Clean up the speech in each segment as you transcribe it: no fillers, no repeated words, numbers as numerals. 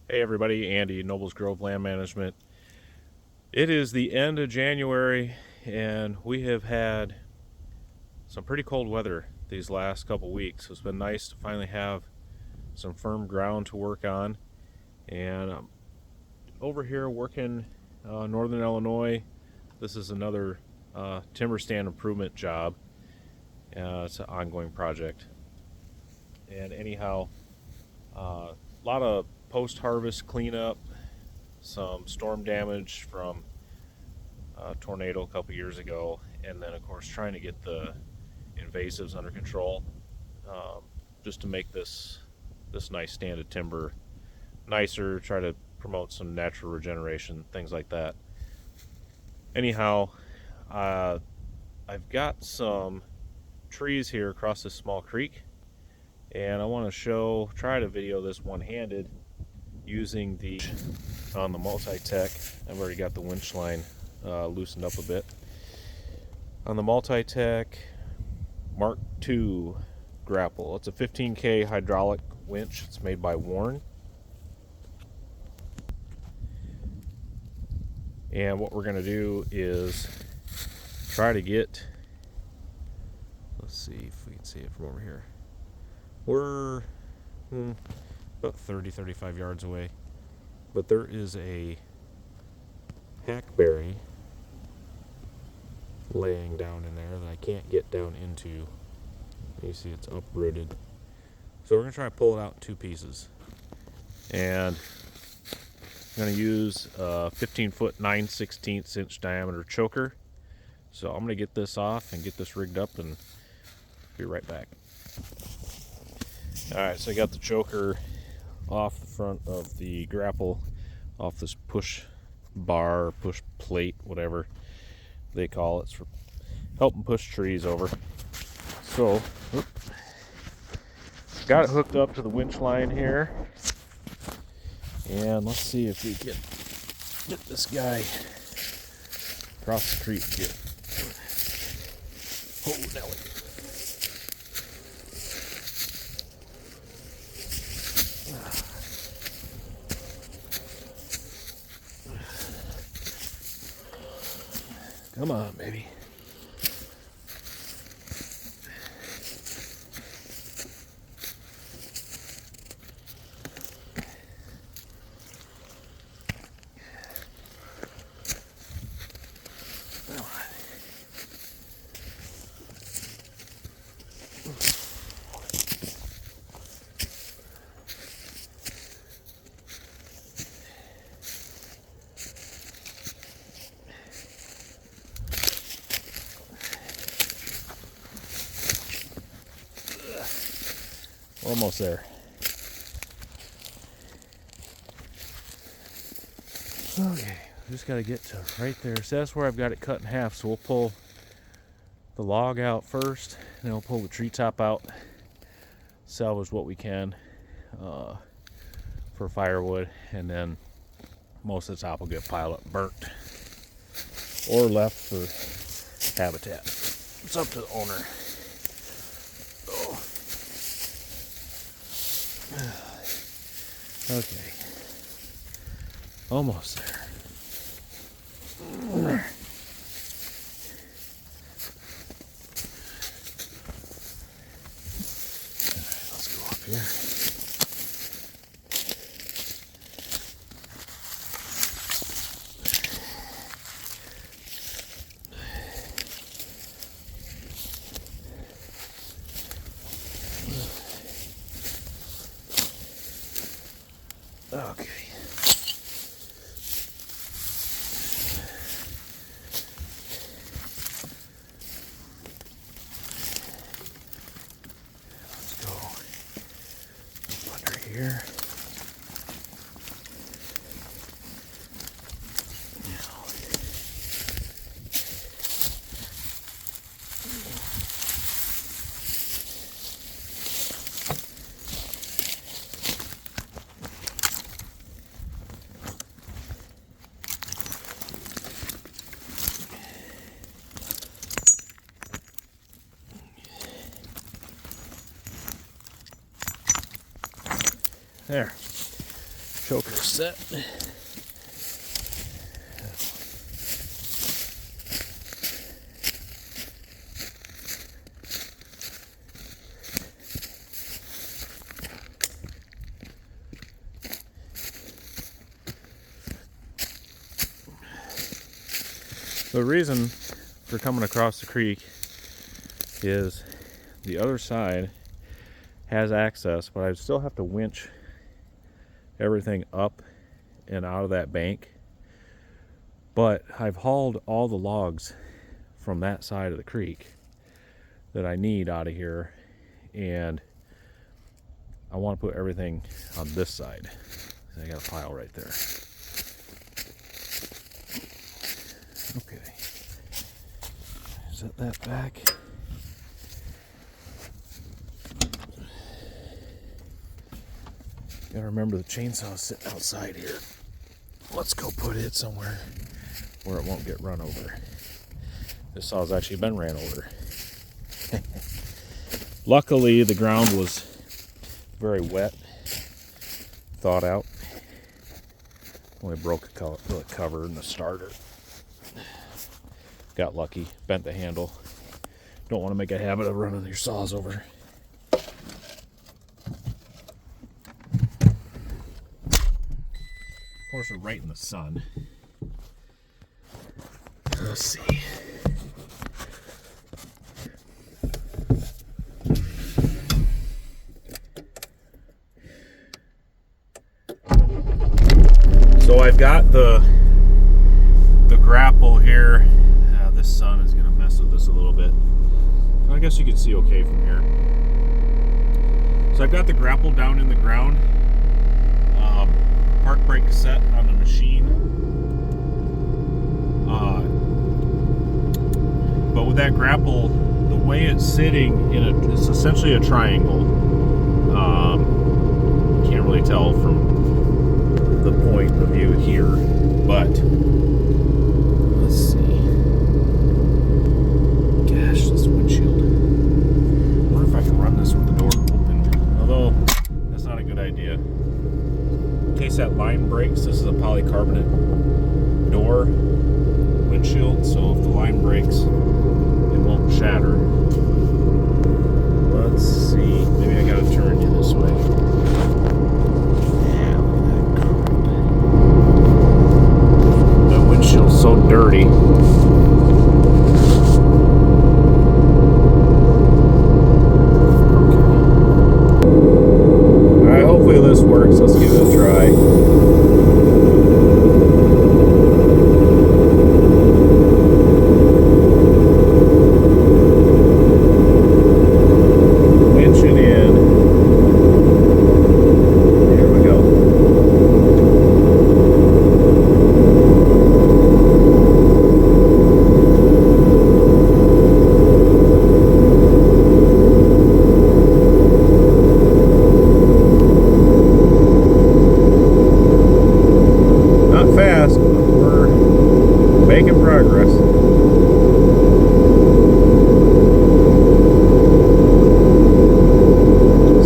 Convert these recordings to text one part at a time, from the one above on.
Hey everybody, Andy, Nobles Grove Land Management. It is the end of January and we have had some pretty cold weather these last couple weeks. It's been nice to finally have some firm ground to work on. And I'm over here working Northern Illinois. This is another timber stand improvement job. It's an ongoing project. And anyhow, a lot of post-harvest cleanup, some storm damage from a tornado a couple years ago, and then of course trying to get the invasives under control, just to make this nice stand of timber nicer, try to promote some natural regeneration, things like that. Anyhow, I've got some trees here across this small creek, and I want to try to video this one-handed using the on the Multitek. I've already got the winch line loosened up a bit. On the Multitek Mark II Grapple. It's a 15K hydraulic winch. It's made by Warren. And what we're going to do is try to get, let's see if we can see it from over here. We're about 30-35 yards away, but there is a hackberry laying down in there that I can't get down into. You see it's uprooted, so we're gonna try to pull it out in two pieces, and I'm gonna use a 15-foot 9/16 inch diameter choker. So I'm gonna get this off and get this rigged up and be right back. Alright, so I got the choker off the front of the grapple, off this push bar, push plate, whatever they call it. It's for helping push trees over. So, got it hooked up to the winch line here. And let's see if we can get this guy across the creek here. Oh, Nelly. Come on, baby. Come on. Almost there. Okay, just got to get to right there. So that's where I've got it cut in half. So we'll pull the log out first, and then we'll pull the tree top out, salvage what we can for firewood, and then most of the top will get piled up and burnt or left for habitat. It's up to the owner. Okay, almost there. All right, let's go up here. Okay. Let's go under here. There. choker set. The reason for coming across the creek is the other side has access, but I still have to winch everything up and out of that bank. But I've hauled all the logs from that side of the creek that I need out of here, and I want to put everything on this side. So I got a pile right there. Okay, set that back. Gotta remember the chainsaw's sitting outside here. Let's go put it somewhere where it won't get run over. This saw's actually been ran over. Luckily, the ground was very wet, thawed out. Only broke the cover and the starter. Got lucky, bent the handle. Don't want to make a habit of running your saws over. Of course, we're right in the sun. Let's see. So I've got the grapple here. This sun is going to mess with this a little bit. I guess you can see okay from here. So I've got the grapple down in the ground. Park brake set on the machine. But with that grapple, the way it's sitting it's essentially a triangle. Can't really tell from the point of view here, but let's see. Gosh, this windshield. I wonder if I can run this with the door open. Although that's not a good idea. In case that line breaks, this is a polycarbonate door windshield, so if the line breaks, it won't shatter. Let's see. Maybe I gotta turn you this way. Yeah, look at that crap. That windshield's so dirty. Alright, hopefully this works. Let's give it a try.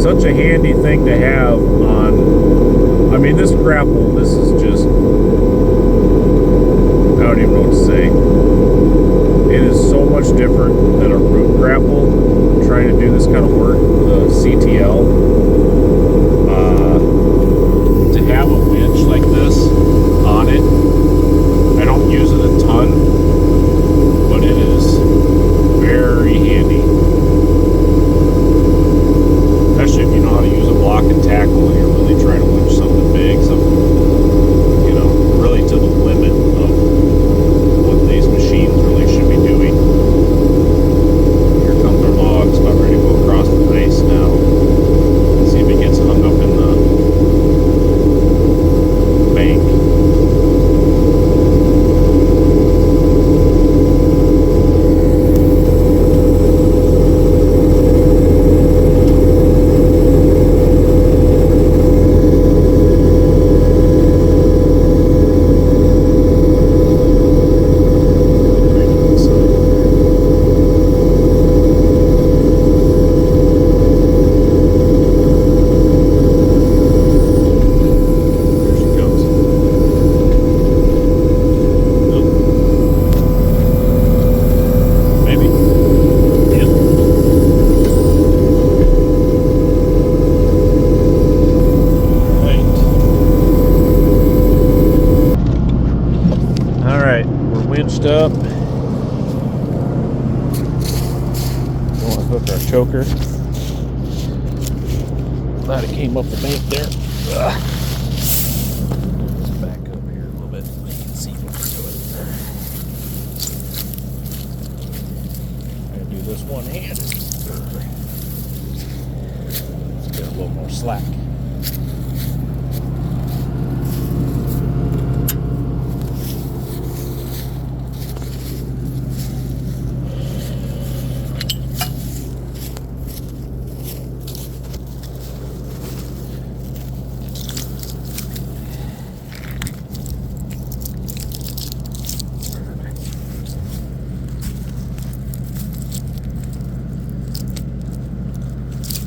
Such a handy thing to have on, I mean, this grapple, this is just, I don't even know what to say. It is so much different than a root grapple, trying to do this kind of work, the CTL. To have a winch like this on it, I don't use it a ton, but it is very handy. Especially if you know how to use a block and tackle and you're really trying to winch something big, something, you know, really to the limit of what these machines really should be doing. choker. Glad it came up the bank there. Ugh. Let's back up here a little bit so you can see what we're doing. I'm going to do this one-handed. Let's get a little more slack.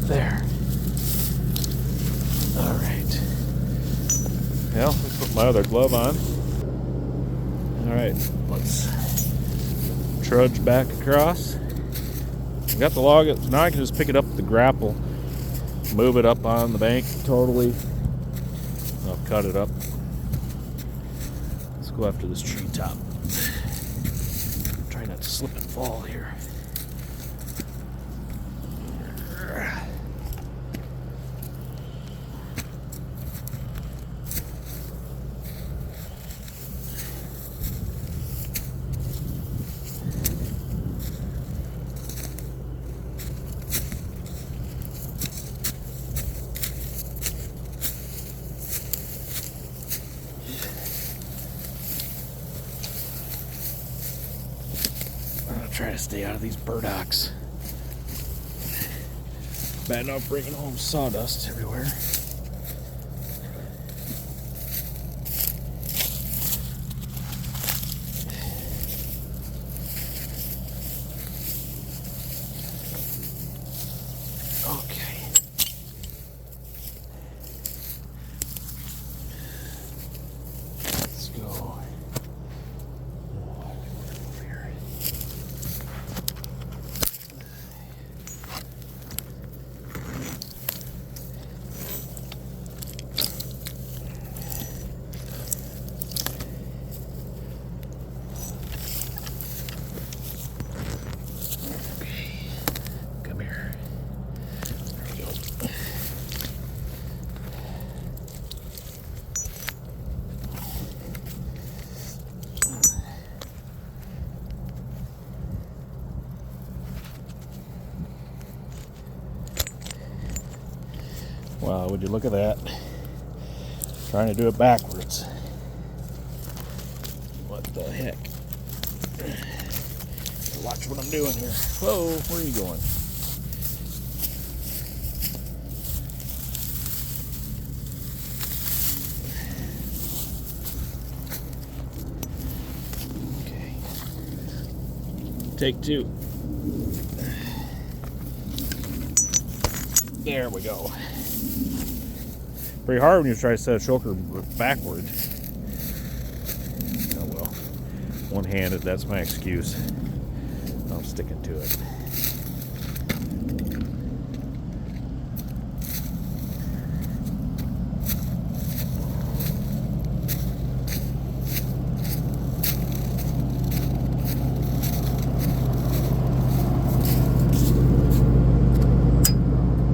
There. All right. Well, let's put my other glove on. All right, let's trudge back across. I got the log. Now I can just pick it up with the grapple, move it up on the bank totally. I'll cut it up. Let's go after this treetop. Try not to slip and fall here. Try to stay out of these burdocks. Bad enough bringing home sawdust everywhere. Okay. Let's go. Wow, would you look at that? Trying to do it backwards. What the heck? Watch what I'm doing here. Whoa, where are you going? Okay. Take two. There we go. Pretty hard when you try to set a choker backward. Oh well. One-handed, that's my excuse. I'm sticking to it.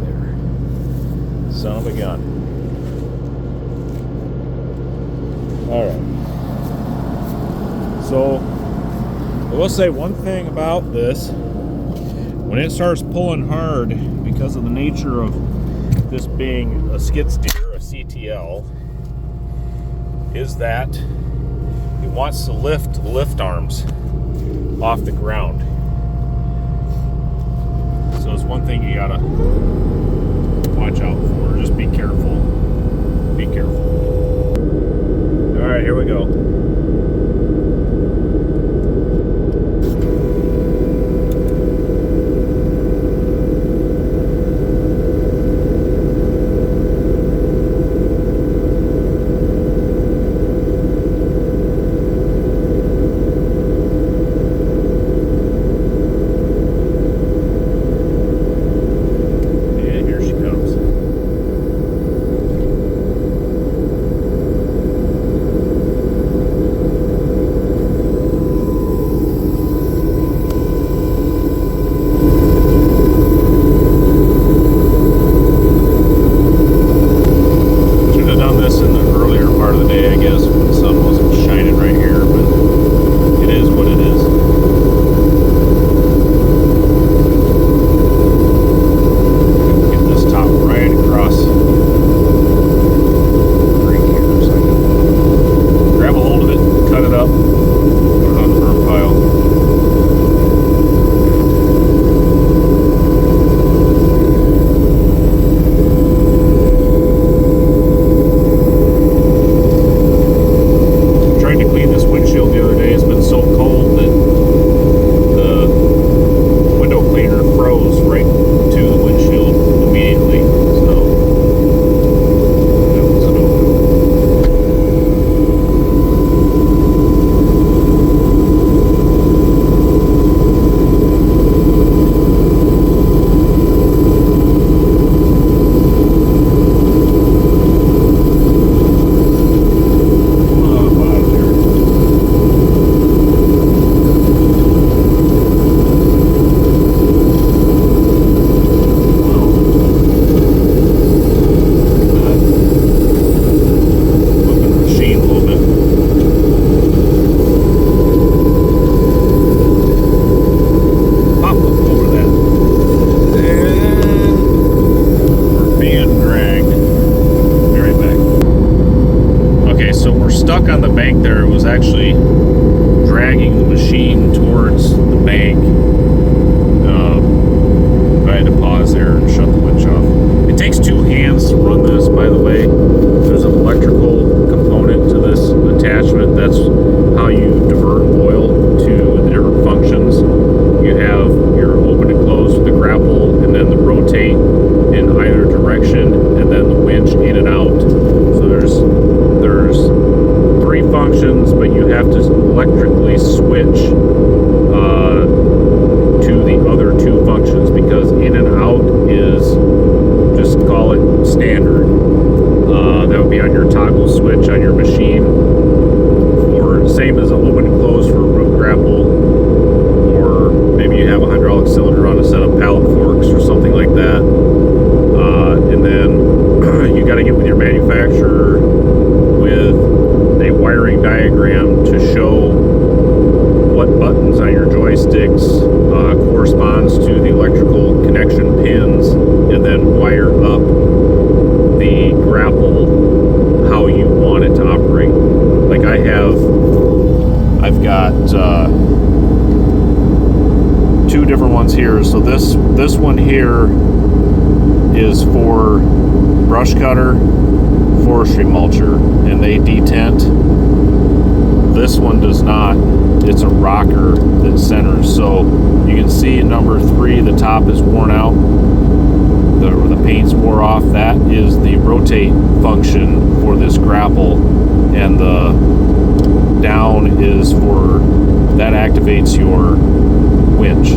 There. Son of a gun. Alright, so I will say one thing about this. When it starts pulling hard, because of the nature of this being a skid steer, a CTL, is that it wants to lift the lift arms off the ground. So it's one thing you gotta watch out for. Just be careful. Be careful. All right, here we go. And here she comes. stuck on the bank there. It was actually dragging the machine towards the bank. I had to pause there and shut the winch off. It takes two hands to run this, by the way. There's an electrical component to this attachment. That's how you divert oil to the different functions. You have your open and close with the grapple, and then the rotate in either direction, and then the winch in and out. So there's three functions, but you have to electrically switch to the other two functions, because in and out is, just call it standard. That would be on your toggle switch on your machine, or same as an open and close for a root grapple, or maybe you have a hydraulic cylinder on a set of pallet forks or something like that. And then you got to get with your manufacturer with a wiring diagram to show what buttons on your joysticks corresponds to the electrical connection pins, and then wire up the grapple how you want it to operate. Like I've got two different ones here. So this one here is for brush cutter, forestry mulcher, and they detent. This one does not. It's a rocker that centers. So you can see at number 3, the top is worn out. The paint's wore off. That is the rotate function for this grapple, and the down is for, that activates your winch.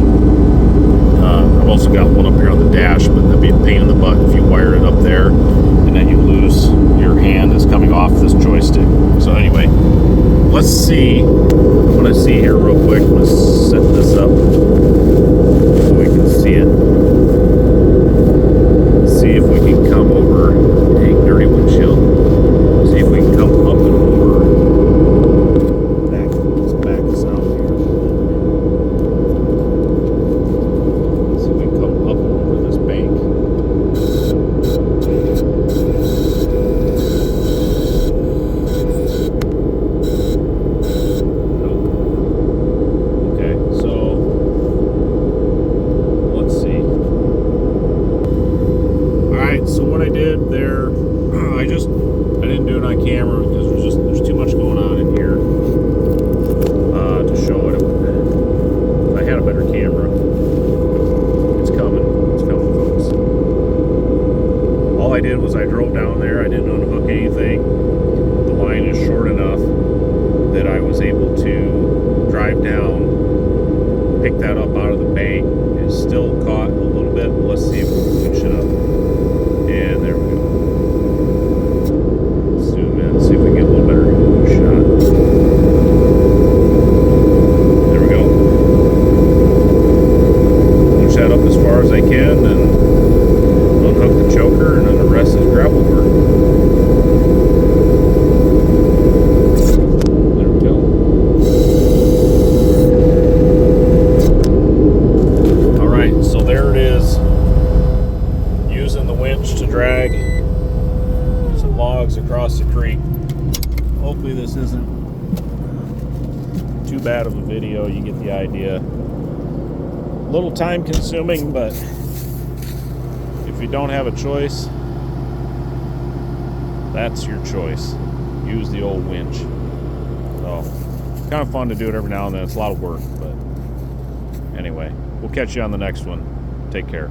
I've also got one up here on the dash, but that'd be a pain in the butt if you wire it up there and then you lose your hand is coming off this joystick. So anyway, let's see. I'm going to see here real quick. Let's set this up so we can see it. See if we can come over. Dang, dirty windshield. See if we can come up and over. Let's back this out here. See if we can come up and over this bank. So what I did there, I didn't do it on camera because there's too much going on in here to show it. If I had a better camera. It's coming, folks. All I did was I drove down there. I didn't unhook anything. The line is short enough that I was able to drive down, pick that up out of the bank. It's still caught a little bit. Let's see if we can winch it up. And there we go. Zoom in, see if we can get a little better shot. There we go. Push that up as far as I can, and unhook the choker, and then the rest is grapple work. There we go. Alright, so there it is. Using the winch to drag some logs across the creek. Hopefully this isn't too bad of a video. You get the idea. A little time consuming, but if you don't have a choice, that's your choice. Use the old winch. So, kind of fun to do it every now and then. It's a lot of work, but anyway, we'll catch you on the next one. Take care.